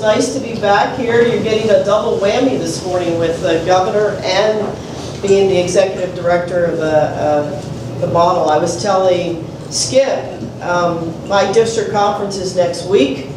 it's nice to be back here. You're getting a double whammy this morning with the governor and being the executive director of the model. I was telling Skip, my district conference is next week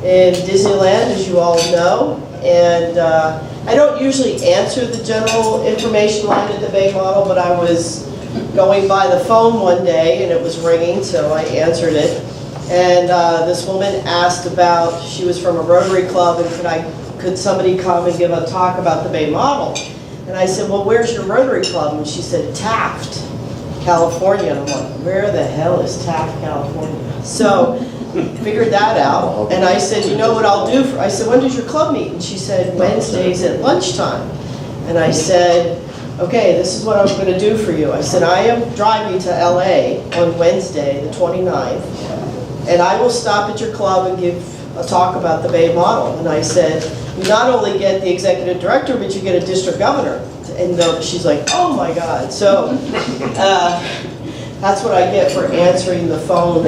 in Disneyland, as you all know, and I don't usually answer the general information line at the Bay Model, but I was going by the phone one day and it was ringing, so I answered it. And this woman asked about, she was from a Rotary Club, and could somebody come and give a talk about the Bay Model? And I said, well, where's your Rotary Club? And she said, Taft, California. And I'm like, where the hell is Taft, California? So figured that out. And I said, you know what I'll do? I said, when does your club meet? And she said, Wednesdays at lunchtime. And I said, okay, this is what I'm going to do for you. I said, I am driving to LA on Wednesday, the 29th. And I will stop at your club and give a talk about the Bay Model. And I said, you not only get the executive director, but you get a district governor. And she's like, oh my God. So that's what I get for answering the phone.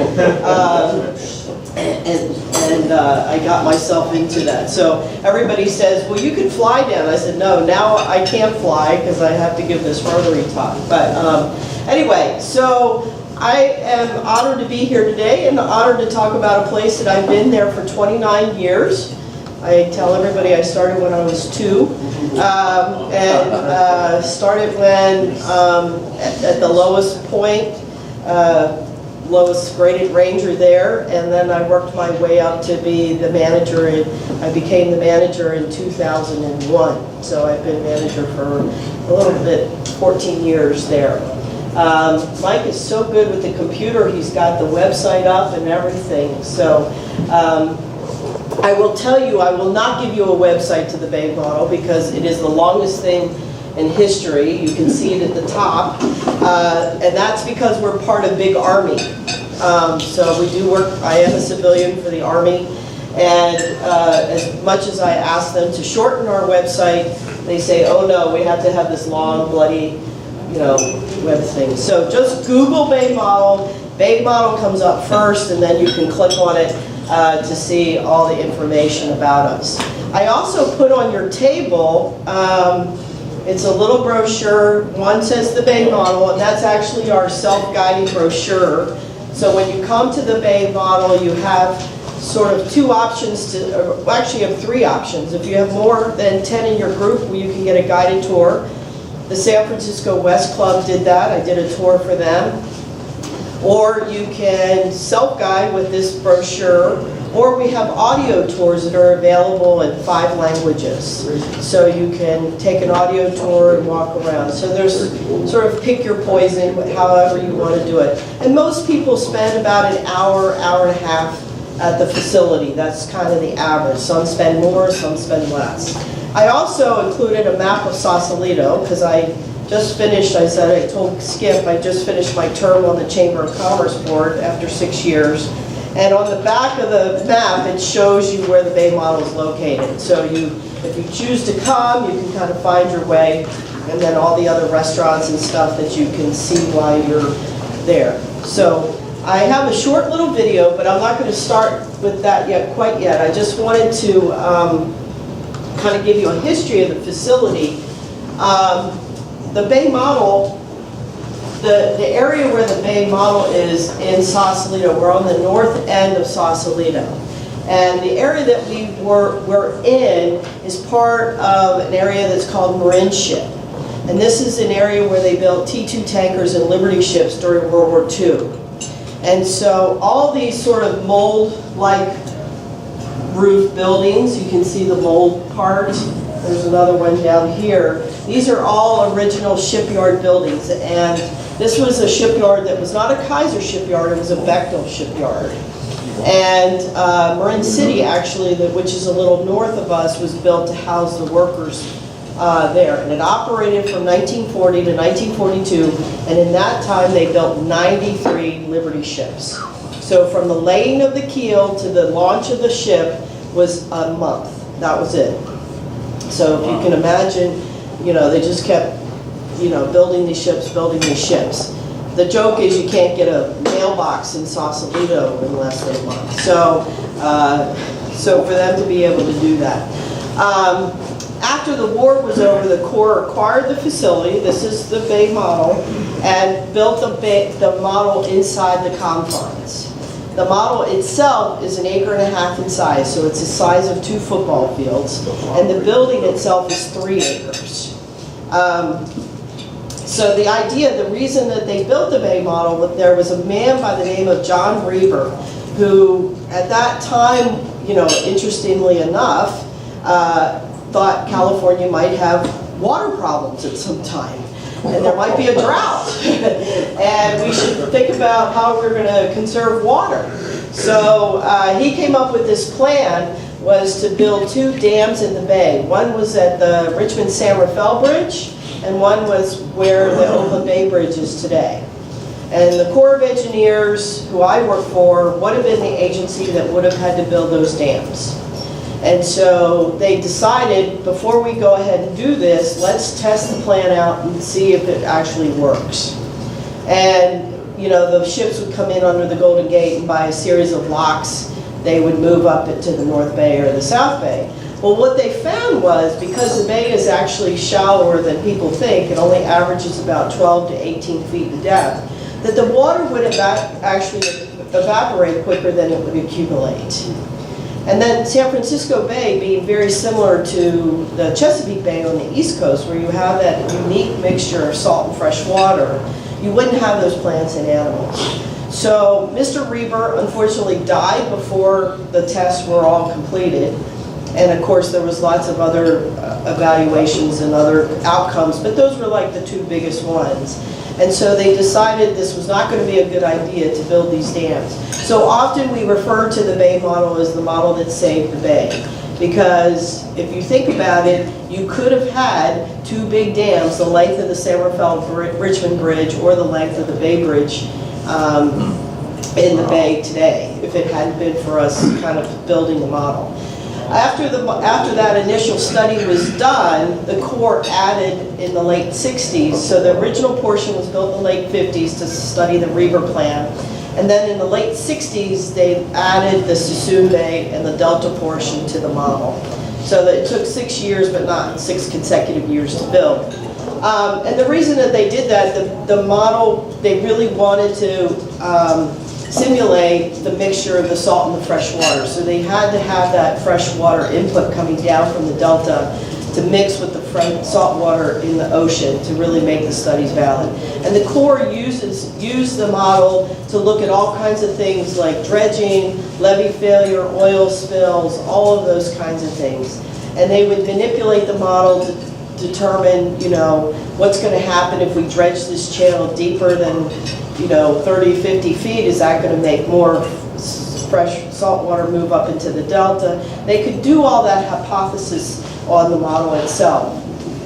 And I got myself into that. So everybody says, well, you can fly down. I said, no, now I can't fly because I have to give this Rotary talk. But anyway, so I am honored to be here today and honored to talk about a place that I've been there for 29 years. I tell everybody I started when I was 2, and started when at the lowest point, lowest graded ranger there, and then I worked my way up to be the manager, and I became the manager in 2001. So I've been manager for a little bit, 14 years there. Mike is so good with the computer, he's got the website up and everything. So I will tell you, I will not give you a website to the Bay Model because it is the longest thing in history. You can see it at the top. And that's because we're part of Big Army. So we do work, I am a civilian for the Army. And as much as I ask them to shorten our website, they say, oh no, we have to have this long, bloody, web thing. So just Google Bay Model. Bay Model comes up first, and then you can click on it to see all the information about us. I also put on your table, it's a little brochure. One says the Bay Model, and that's actually our self-guiding brochure. So when you come to the Bay Model, you have sort of 2 options actually you have 3 options. If you have more than 10 in your group, you can get a guided tour. The San Francisco West Club did that. I did a tour for them. Or you can self-guide with this brochure, or we have audio tours that are available in 5 languages. So you can take an audio tour and walk around. So there's sort of pick your poison, however you want to do it. And most people spend about an hour, hour and a half at the facility. That's kind of the average. Some spend more, some spend less. I also included a map of Sausalito because I just finished, I told Skip, I just finished my term on the Chamber of Commerce Board after 6 years. And on the back of the map, it shows you where the Bay Model is located. So if you choose to come, you can kind of find your way, and then all the other restaurants and stuff that you can see while you're there. So I have a short little video, but I'm not going to start with that quite yet. I just wanted to kind of give you a history of the facility. The Bay Model, the area where the Bay Model is in Sausalito, we're on the north end of Sausalito. And the area that we're in is part of an area that's called Marin Ship. And this is an area where they built T-2 tankers and Liberty ships during World War II. And so all these sort of mold-like roof buildings, you can see the mold part. There's another one down here. These are all original shipyard buildings, and this was a shipyard that was not a Kaiser shipyard, it was a Bechtel shipyard. And Marin City, actually, which is a little north of us, was built to house the workers there. And it operated from 1940 to 1942, and in that time they built 93 Liberty ships. So from the laying of the keel to the launch of the ship was a month. That was it. So if you can imagine, they just kept, building these ships, The joke is you can't get a mailbox in Sausalito in less than a month. So So for them to be able to do that. After the war was over, the Corps acquired the facility, this is the Bay model, and built the model inside the confines. The model itself is 1.5 acres in size, so it's the size of 2 football fields, and the building itself is 3 acres. So the idea, the reason that they built the Bay model, there was a man by the name of John Reber, who at that time, you know, interestingly enough, thought California might have water problems at some time, and there might be a drought, and we should think about how we're going to conserve water. So he came up with this plan, was to build 2 dams in the bay. One was at the Richmond-San Rafael Bridge, and one was where the Oakland Bay Bridge is today. And the Corps of Engineers, who I work for, would have been the agency that would have had to build those dams. And so they decided, before we go ahead and do this, let's test the plan out and see if it actually works. And, you know, the ships would come in under the Golden Gate, and by a series of locks, they would move up into the North Bay or the South Bay. Well, what they found was, because the bay is actually shallower than people think, it only averages about 12 to 18 feet in depth, that the water would actually evaporate quicker than it would accumulate. And then San Francisco Bay, being very similar to the Chesapeake Bay on the East Coast, where you have that unique mixture of salt and fresh water, you wouldn't have those plants and animals. So Mr. Reber unfortunately died before the tests were all completed. And of course there was lots of other evaluations and other outcomes, but those were like the 2 biggest ones. And so they decided this was not going to be a good idea to build these dams. So often we refer to the Bay model as the model that saved the Bay. Because if you think about it, you could have had 2 big dams, the length of the San Rafael Richmond Bridge or the length of the Bay Bridge in the Bay today, if it hadn't been for us kind of building the model. After that initial study was done, the Corps added in the late 60s, so the original portion was built in the late 50s to study the Reber plan. And then in the late 60s, they added the Suisun Bay and the Delta portion to the model. So that it took 6 years, but not 6 consecutive years to build. And the reason that they did that, the model, they really wanted to simulate the mixture of the salt and the fresh water. So they had to have that fresh water input coming down from the delta to mix with the salt water in the ocean to really make the studies valid. And the Corps used the model to look at all kinds of things like dredging, levee failure, oil spills, all of those kinds of things. And they would manipulate the model to determine, you know, what's going to happen if we dredge this channel deeper than, you know, 30, 50 feet. Is that going to make more fresh salt water move up into the delta? They could do all that hypothesis on the model itself.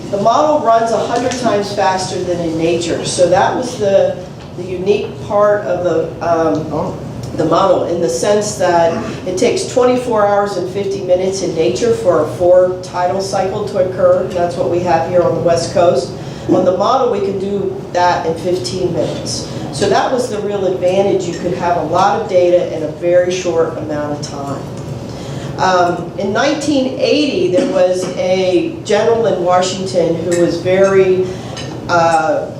The model runs 100 times faster than in nature, so that was the unique part of the model, in the sense that it takes 24 hours and 50 minutes in nature for a 4 tidal cycle to occur. That's what we have here on the West Coast. On the model, we can do that in 15 minutes. So that was the real advantage. You could have a lot of data in a very short amount of time. In 1980, there was a general in Washington who was very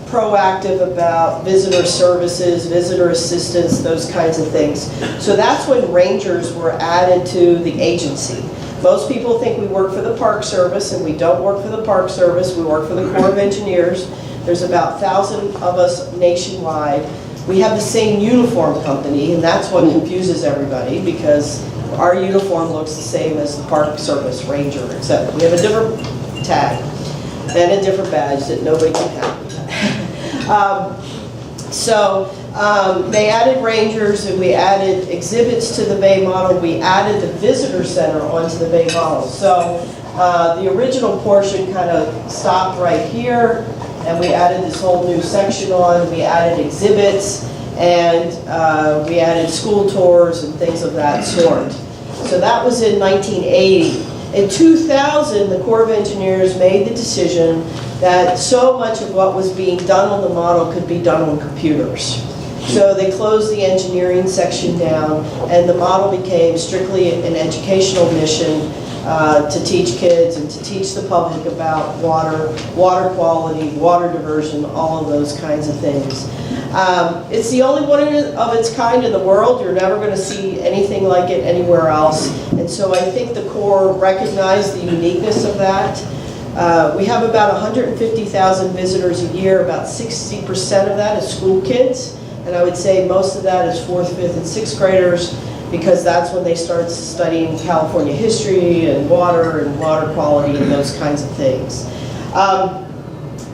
proactive about visitor services, visitor assistance, those kinds of things. So that's when rangers were added to the agency. Most people think we work for the Park Service, and we don't work for the Park Service. We work for the Corps of Engineers. There's about 1,000 of us nationwide. We have the same uniform company, and that's what confuses everybody, because our uniform looks the same as the Park Service Ranger, except we have a different tag and a different badge that nobody can have. They added rangers, and we added exhibits to the Bay model. We added the visitor center onto the Bay model. So the original portion kind of stopped right here, and we added this whole new section on. We added exhibits, and we added school tours and things of that sort. So that was in 1980. In 2000, the Corps of Engineers made the decision that so much of what was being done on the model could be done on computers. So they closed the engineering section down, and the model became strictly an educational mission to teach kids and to teach the public about water, water quality, water diversion, all of those kinds of things. It's the only one of its kind in the world. You're never going to see anything like it anywhere else. And so I think the Corps recognized the uniqueness of that. We have about 150,000 visitors a year. About 60% of that is school kids. And I would say most of that is 4th, 5th, and 6th graders, because that's when they start studying California history and water quality and those kinds of things.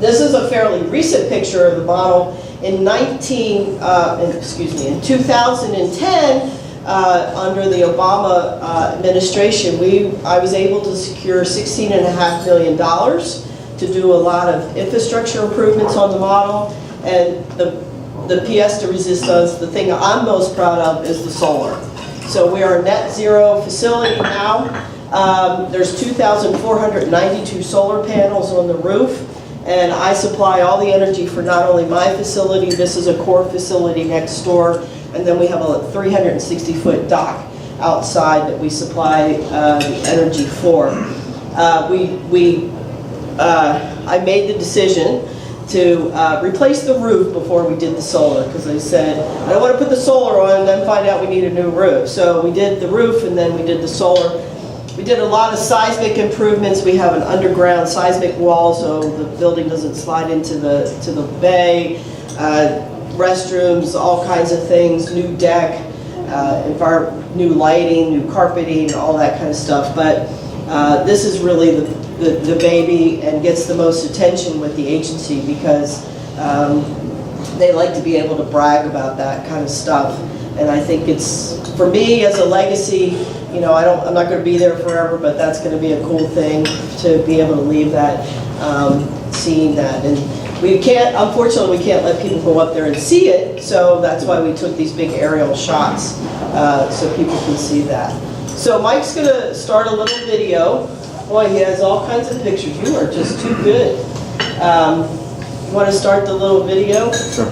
This is a fairly recent picture of the model. In 2010, under the Obama administration, I was able to secure $16.5 million to do a lot of infrastructure improvements on the model. And the pièce de résistance, the thing I'm most proud of, is the solar. So we are a net zero facility now. There's 2,492 solar panels on the roof, and I supply all the energy for not only my facility, this is a Corps facility next door, and then we have a 360-foot dock outside that we supply the energy for. I made the decision to replace the roof before we did the solar, because I said, I don't want to put the solar on and then find out we need a new roof. So we did the roof and then we did the solar. We did a lot of seismic improvements. We have an underground seismic wall so the building doesn't slide into the bay. Restrooms, all kinds of things, new deck, new lighting, new carpeting, all that kind of stuff. But this is really the baby and gets the most attention with the agency because they like to be able to brag about that kind of stuff. And I think it's, for me as a legacy, you know, I'm not going to be there forever, but that's going to be a cool thing to be able to leave that, seeing that. And we can't, unfortunately, we can't let people go up there and see it, so that's why we took these big aerial shots so people can see that. So Mike's going to start a little video. Boy, he has all kinds of pictures. You are just too good. You want to start the little video? Sure.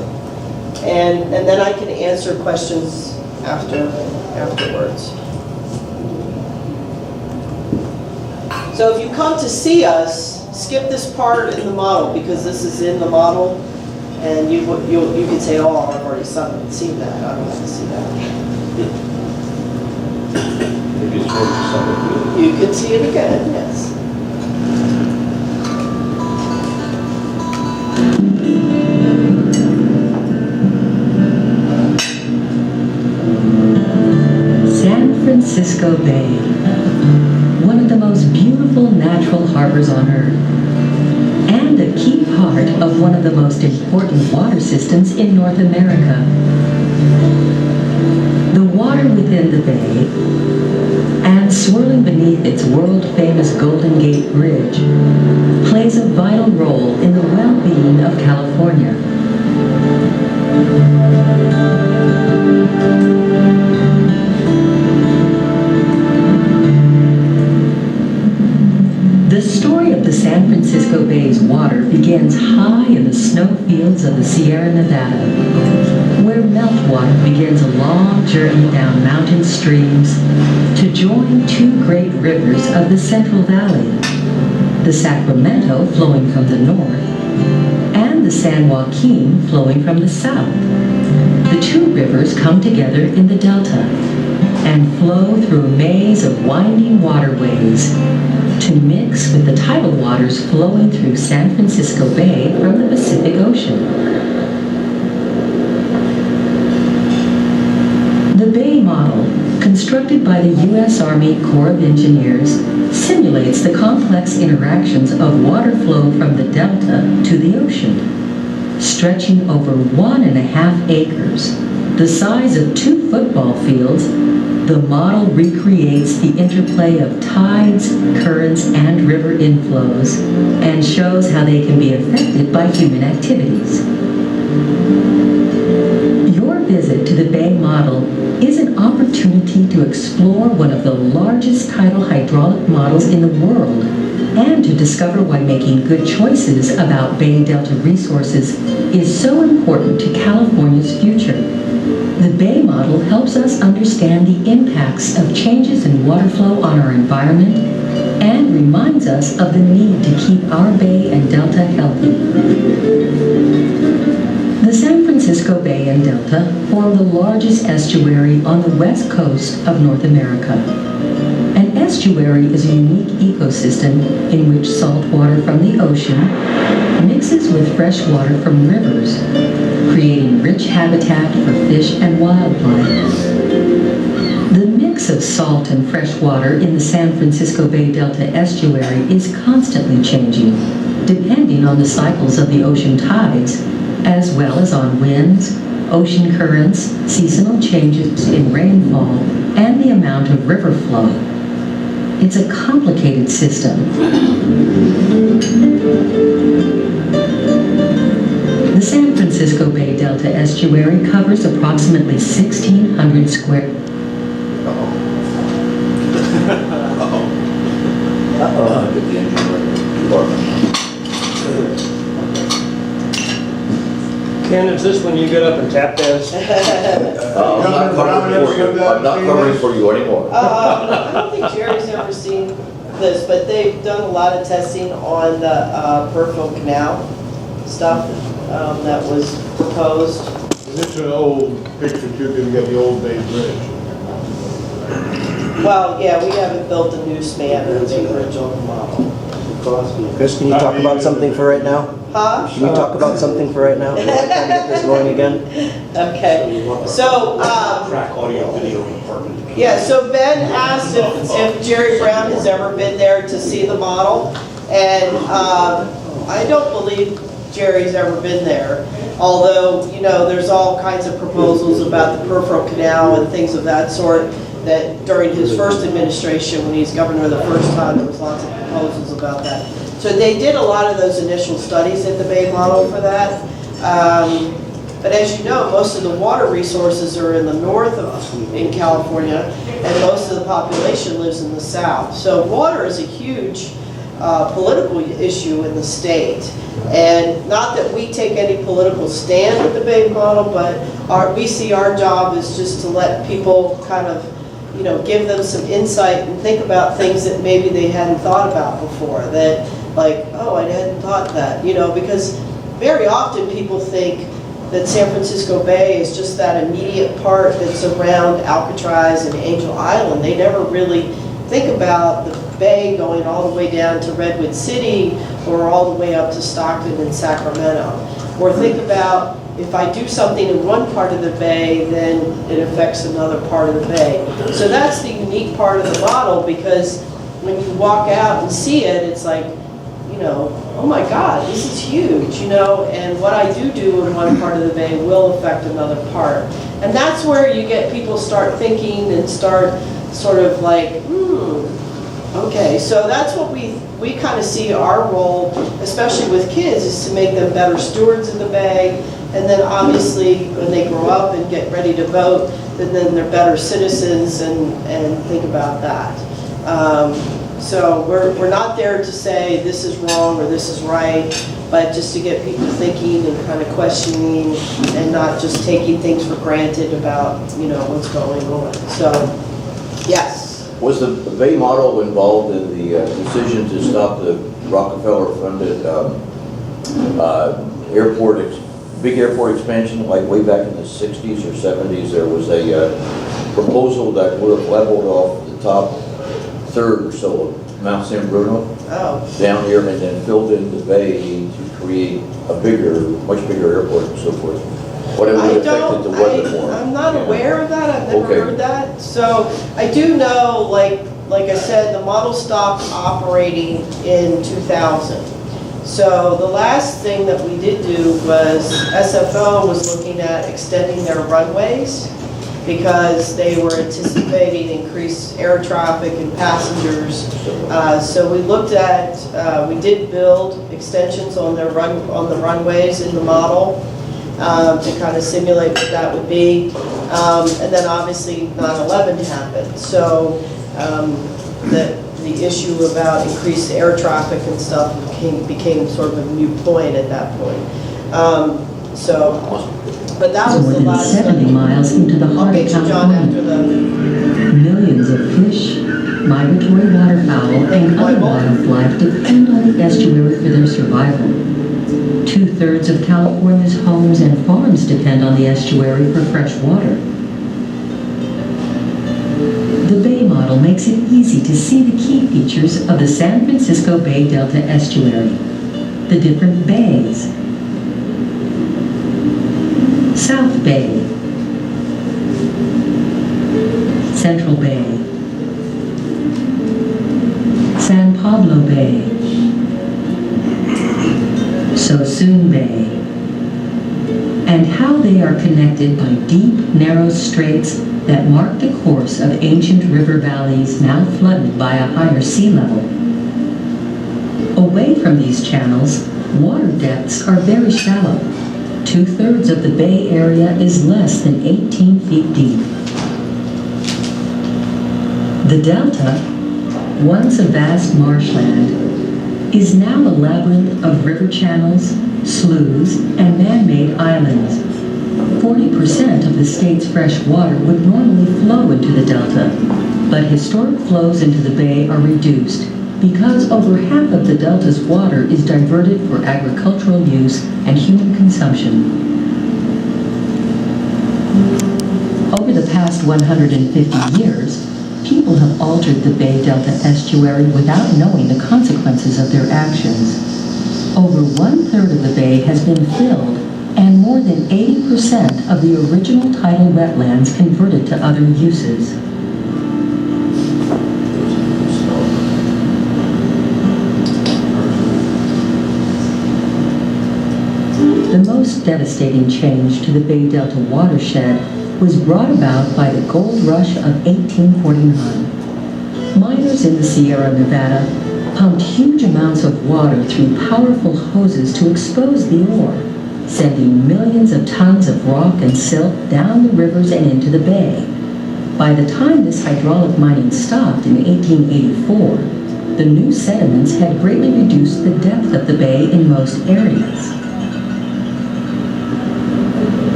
And then I can answer questions afterwards. So if you come to see us, skip this part in the model because this is in the model, and you can say, "Oh, I've already seen that. I don't want to see that." Maybe it's something. You can see it again. Yes. San Francisco Bay, one of the most beautiful natural harbors on Earth, and a key part of one of the most important water systems in North America. The water within the bay, and swirling beneath its world-famous Golden Gate Bridge, plays a vital role in the well-being of California. The story of the San Francisco Bay's water begins high in the snowfields of the Sierra Nevada, where meltwater begins a long journey down mountain streams to join two great rivers of the Central Valley, the Sacramento flowing from the north, and the San Joaquin flowing from the south. The two rivers come together in the delta and flow through a maze of winding waterways to mix with the tidal waters flowing through San Francisco Bay from the Pacific Ocean. The Bay model, constructed by the U.S. Army Corps of Engineers, simulates the complex interactions of water flow from the delta to the ocean. Stretching over 1.5 acres, the size of 2 football fields, the model recreates the interplay of tides, currents, and river inflows, and shows how they can be affected by human activities. Your visit to the Bay model is an opportunity to explore one of the largest tidal hydraulic models in the world, and to discover why making good choices about Bay Delta resources is so important to California's future. The Bay model helps us understand the impacts of changes in water flow on our environment and reminds us of the need to keep our bay and delta healthy. The San Francisco Bay and Delta form the largest estuary on the west coast of North America. An estuary is a unique ecosystem in which salt water from the ocean mixes with fresh water from rivers, creating rich habitat for fish and wildlife. The mix of salt and fresh water in the San Francisco Bay Delta estuary is constantly changing, depending on the cycles of the ocean tides, as well as on winds, ocean currents, seasonal changes in rainfall, and the amount of river flow. It's a complicated system. The San Francisco Bay Delta estuary covers approximately 1,600 square. Get the engine running. Ken, is this when you get up and tap dance? I'm not covering for you. I'm not covering for you anymore. I don't think Jerry's ever seen this, but they've done a lot of testing on the peripheral canal stuff that was proposed. This is an old picture too, because we got the old Bay Bridge. Well, yeah, we haven't built a new span or the original model. Chris, can you talk about something for right now? Huh? Can you talk about something for right now? We're trying to get this going again. Okay, so, Track audio, video department. yeah, so Ben asked if Jerry Brown has ever been there to see the model, and I don't believe Jerry's ever been there, although, you know, there's all kinds of proposals about the peripheral canal and things of that sort, that during his first administration, when he was governor the first time, there was lots of proposals about that. So they did a lot of those initial studies at the Bay model for that. But as you know, most of the water resources are in the north in California, and most of the population lives in the south. So water is a huge political issue in the state. And not that we take any political stand at the Bay model, but we see our job is just to let people kind of, you know, give them some insight and think about things that maybe they hadn't thought about before. That, like, oh, I hadn't thought that, you know, because very often people think that San Francisco Bay is just that immediate part that's around Alcatraz and Angel Island. They never really think about the bay going all the way down to Redwood City or all the way up to Stockton and Sacramento. Or think about, if I do something in one part of the bay, then it affects another part of the bay. So that's the unique part of the model, because when you walk out and see it, it's like, you know, oh my God, this is huge, you know, and what I do in one part of the bay will affect another part. And that's where you get people start thinking and start sort of like, okay, so that's what we kind of see our role, especially with kids, is to make them better stewards of the bay. And then obviously when they grow up and get ready to vote, then they're better citizens and think about that. So we're not there to say this is wrong or this is right, but just to get people thinking and kind of questioning and not just taking things for granted about, you know, what's going on. So, yes. Was the Bay model involved in the decision to stop the Rockefeller-funded big airport expansion, like way back in the 60s or 70s? There was a proposal that would have leveled off the top third or so of Mount San Bruno down here and then filled in the bay to create a bigger, much bigger airport and so forth. Whatever affected the weather more. I'm not aware of that. I've never heard that. So I do know, like I said, the model stopped operating in 2000. So the last thing that we did do was SFO was looking at extending their runways because they were anticipating increased air traffic and passengers. So we looked at, we did build extensions on the runways in the model to kind of simulate what that would be. And then obviously 9/11 happened. So the issue about increased air traffic and stuff became sort of a moot point at that point. So, but that More was the than last 70 study. miles into the I'll heart get of you, John, after California. the, Millions of fish, migratory waterfowl, and other wildlife depend on the estuary for their survival. 2/3 of California's homes and farms depend on the estuary for fresh water. The Bay model makes it easy to see the key features of the San Francisco Bay Delta estuary. The different bays. South Bay, Central Bay, San Pablo Bay, Sausalito Bay, and how they are connected by deep, narrow straits that mark the course of ancient river valleys now flooded by a higher sea level. Away from these channels, water depths are very shallow. 2/3 of the Bay Area is less than 18 feet deep. The Delta, once a vast marshland, is now a labyrinth of river channels, sloughs, and man-made islands. 40% of the state's fresh water would normally flow into the Delta, but historic flows into the Bay are reduced because over half of the Delta's water is diverted for agricultural use and human consumption. Over the past 150 years, people have altered the Bay Delta estuary without knowing the consequences of their actions. Over 1/3 of the bay has been filled and more than 80% of the original tidal wetlands converted to other uses. The most devastating change to the Bay Delta watershed was brought about by the gold rush of 1849. Miners in the Sierra Nevada pumped huge amounts of water through powerful hoses to expose the ore, sending millions of tons of rock and silt down the rivers and into the bay. By the time this hydraulic mining stopped in 1884, the new sediments had greatly reduced the depth of the bay in most areas.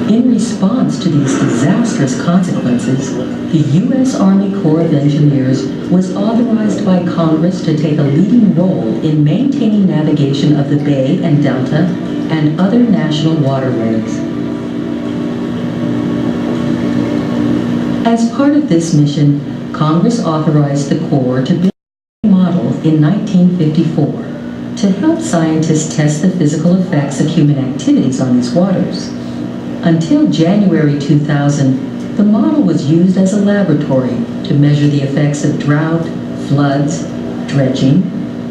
In response to these disastrous consequences, the U.S. Army Corps of Engineers was authorized by Congress to take a leading role in maintaining navigation of the Bay and Delta and other national waterways. As part of this mission, Congress authorized the Corps to build a model in 1954 to help scientists test the physical effects of human activities on these waters. Until January 2000, the model was used as a laboratory to measure the effects of drought, floods, dredging,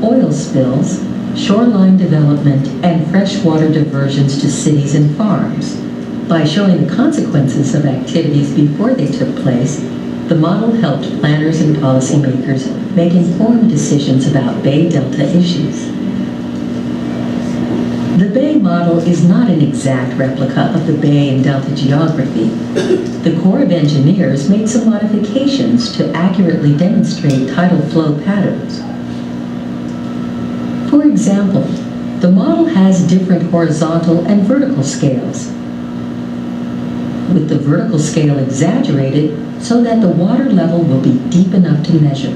oil spills, shoreline development, and freshwater diversions to cities and farms. By showing the consequences of activities before they took place, the model helped planners and policymakers make informed decisions about Bay Delta issues. The Bay model is not an exact replica of the Bay and Delta geography. The Corps of Engineers made some modifications to accurately demonstrate tidal flow patterns. For example, the model has different horizontal and vertical scales, with the vertical scale exaggerated so that the water level will be deep enough to measure.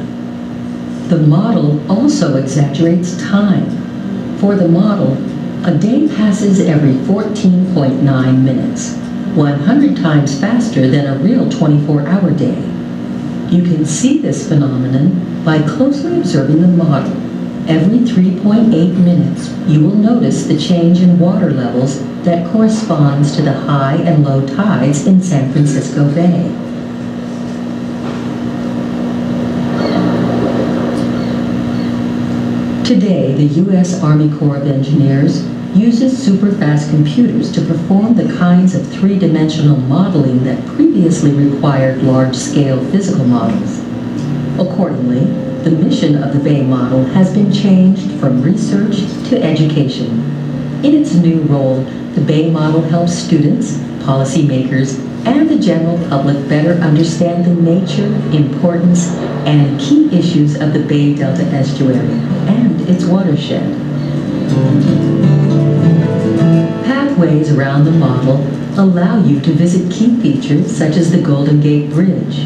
The model also exaggerates time. For the model, a day passes every 14.9 minutes, 100 times faster than a real 24-hour day. You can see this phenomenon by closely observing the model. Every 3.8 minutes, you will notice the change in water levels that corresponds to the high and low tides in San Francisco Bay. Today, the U.S. Army Corps of Engineers uses super-fast computers to perform the kinds of three-dimensional modeling that previously required large-scale physical models. Accordingly, the mission of the Bay model has been changed from research to education. In its new role, the Bay model helps students, policymakers, and the general public better understand the nature, importance, and key issues of the Bay Delta estuary and its watershed. Path Pathways around the model allow you to visit key features such as the Golden Gate Bridge.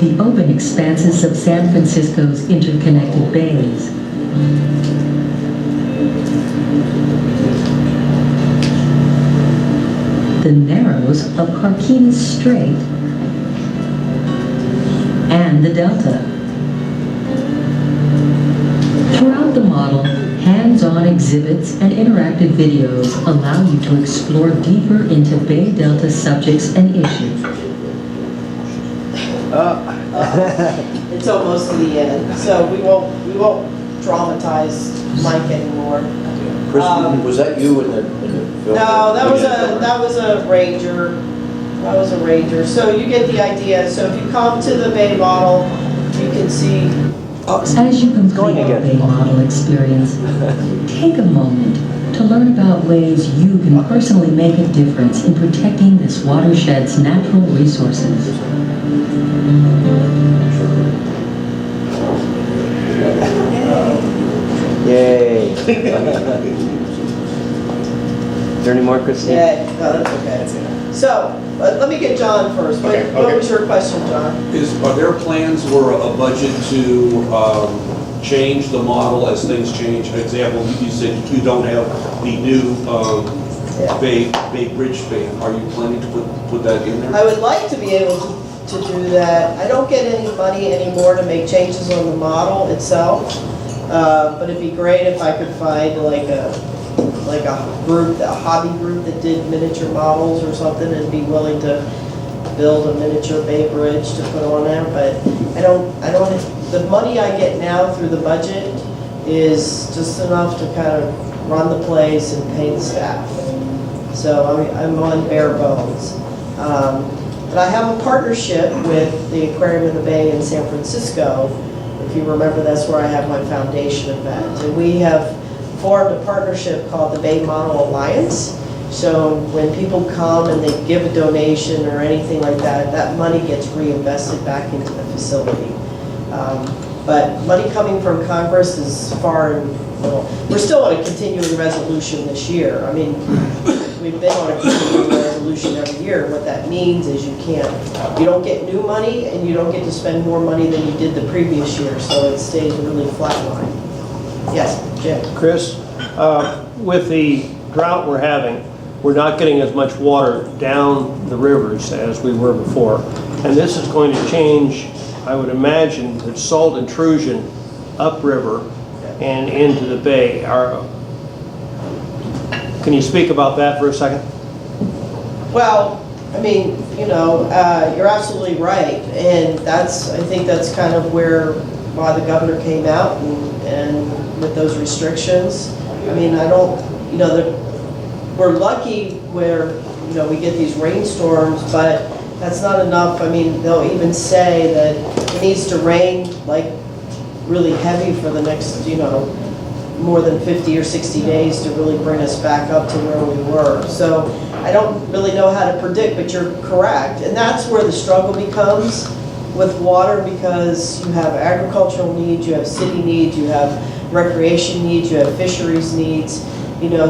The open expanses of San Francisco's interconnected bays. The narrows of Carquinez Strait and the Delta. Throughout the model, hands-on exhibits and interactive videos allow you to explore deeper into Bay Delta subjects and issues. It's almost to the end, so we won't dramatize Mike anymore. Chris, was that you in the film? No, that was a ranger. That was a ranger. So you get the idea. So if you come to the Bay model, you can see. As you complete your Bay model experience, take a moment to learn about ways you can personally make a difference in protecting this watershed's natural resources. Yay. Is there any more, Christine? Yeah, no, that's okay. So let me get John first. What was your question, John? Are there plans or a budget to change the model as things change? For example, you said you don't have the new Bay Bridge span. Are you planning to put that in there? I would like to be able to do that. I don't get any money anymore to make changes on the model itself, but it'd be great if I could find like a group, a hobby group that did miniature models or something, and be willing to build a miniature Bay Bridge to put on there. But I don't. The money I get now through the budget is just enough to kind of run the place and pay the staff. So I'm on bare bones. But I have a partnership with the Aquarium of the Bay in San Francisco. If you remember, that's where I have my foundation event, and we have formed a partnership called the Bay Model Alliance. So when people come and they give a donation or anything like that, that money gets reinvested back into the facility. But money coming from Congress is far and little. We're still on a continuing resolution this year. I mean, we've been on a continuing resolution every year. What that means is you don't get new money, and you don't get to spend more money than you did the previous year. So it stays really flatline. Yes, Jim. Chris, with the drought we're having, we're not getting as much water down the rivers as we were before. And this is going to change, I would imagine, the salt intrusion upriver and into the bay. Can you speak about that for a second? Well, I mean, you're absolutely right. And I think that's kind of why the governor came out and with those restrictions. I mean, we're lucky where, we get these rainstorms, but that's not enough. I mean, they'll even say that it needs to rain like really heavy for the next, more than 50 or 60 days to really bring us back up to where we were. So I don't really know how to predict, but you're correct. And that's where the struggle becomes with water, because you have agricultural needs, you have city needs, you have recreation needs, you have fisheries needs,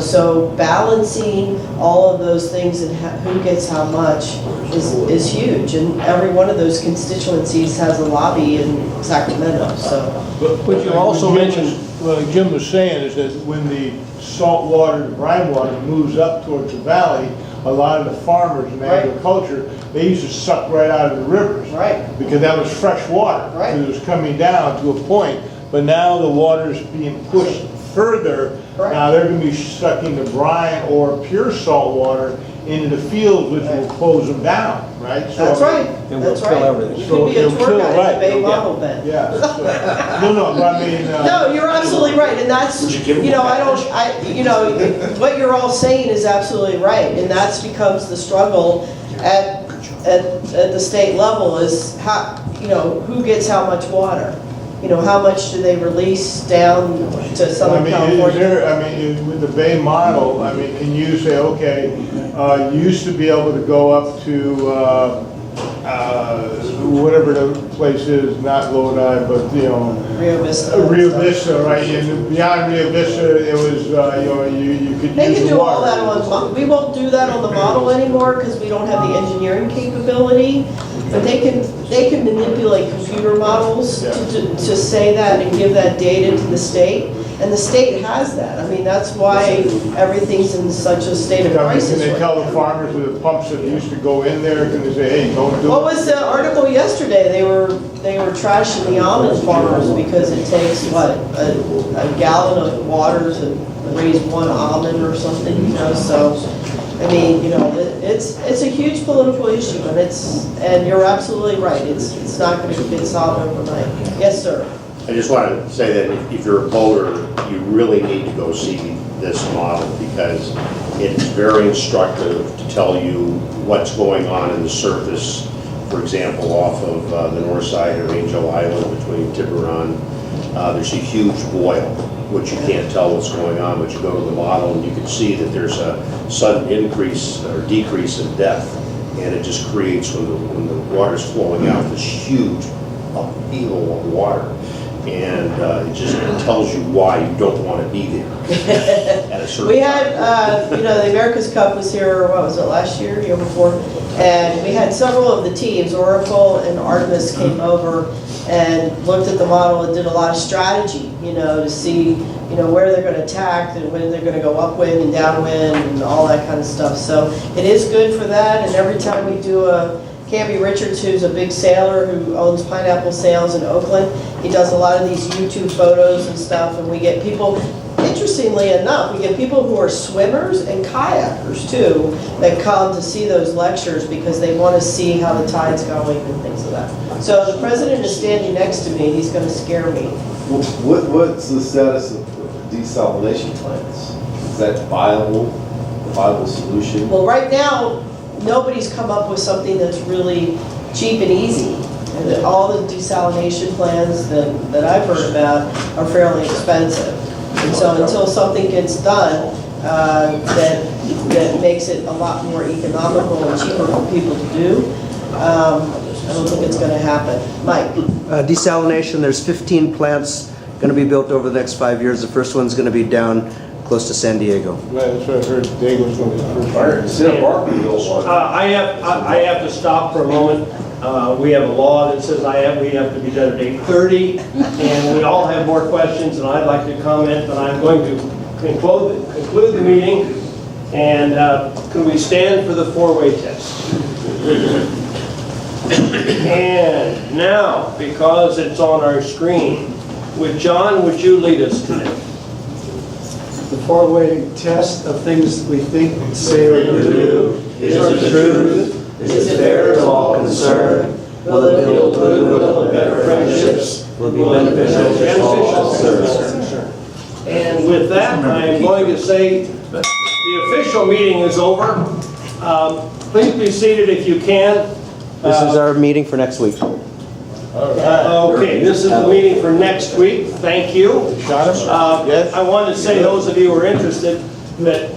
so balancing all of those things and who gets how much is huge. And every one of those constituencies has a lobby in Sacramento, so. But you also mentioned, Well, like Jim was saying, is that when the salt water, the brine water moves up towards the valley, a lot of the farmers in Right. agriculture, they used to suck right out of the rivers. Right. Because that was fresh water. Right. It was coming down to a point, but now the water's being pushed further. Correct. Now they're gonna be sucking the brine or pure salt water into the fields, which will close them down, right? So- That's right, It will that's kill right. everything. You So could be a it'll tour kill, guide at right, the Bay yeah. Model then. Yeah. No, but I mean. No, you're absolutely right, and that's, what you're all saying is absolutely right, and that's becomes the struggle at the state level is how, who gets how much water? How much do they release down to Southern California? With the Bay model, can you say, okay, you used to be able to go up to whatever the place is, not Lodi, but, Rio Vista. Rio Vista, right, and beyond Rio Vista, it was, you could They use can the do all water. that on, we won't do that on the model anymore because we don't have the engineering capability. But they can manipulate computer models to say that and give that data to the state. And the state has that. I mean, that's why everything's in such a state of Can crisis they right tell now. the farmers with the pumps that used to go in there, can they say, hey, don't do it? What was the article yesterday? They were trashing the almond farmers because it takes, what, a gallon of water to raise one almond or something, so, I mean, it's a huge political issue, and you're absolutely right, it's not gonna get solved overnight. Yes, sir. I just want to say that if you're a boater, you really need to go see this model because it's very instructive to tell you what's going on in the surface. For example, off of the north side of Angel Island between Tiburon, there's a huge boil, which you can't tell what's going on, but you go to the model and you can see that there's a sudden increase or decrease in depth, and it just creates, when the water's flowing out, this huge upheaval of water. And it just tells you why you don't want to be there at a certain We had, the America's Cup was here, what was it, last year, year before? And we had several of the teams, Oracle and Artemis came over and looked at the model and did a lot of strategy, to see, where they're going to attack and when they're going to go upwind and downwind and all that kind of stuff. So it is good for that, and every time we do Camby Richards, who's a big sailor who owns Pineapple Sails in Oakland, he does a lot of these YouTube photos and stuff, and we get people, interestingly enough, we get people who are swimmers and kayakers too, that come to see those lectures because they want to see how the tide's going and things like that. So the president is standing next to me, he's going to scare me. What's the status of desalination plants? Is that a viable solution? Well, right now, nobody's come up with something that's really cheap and easy. And all the desalination plans that I've heard about are fairly expensive. And so until something gets done that makes it a lot more economical and cheaper for people to do, I don't think it's going to happen. Mike? Desalination, there's 15 plants going to be built over the next 5 years. The first one's going to be down close to San Diego. Well, that's what I heard, Dago's going to be the first. I have to stop for a moment. We have a law that says we have to be done at 8:30, and we all have more questions, and I'd like to comment, but I'm going to conclude the meeting, and can we stand for the four-way test? And now, because it's on our screen, John, would you lead us today? The four-way test of things we think, say, or do. Is it truth? Is it fair to all concerned? Will it build goodwill and better friendships? Will it be beneficial to all concerned? And with that, I'm going to say the official meeting is over. Please be seated if you can. This is our meeting for next week. Okay, this is the meeting for next week. Thank you. Shot him? Yes. I want to say, those of you who are interested, that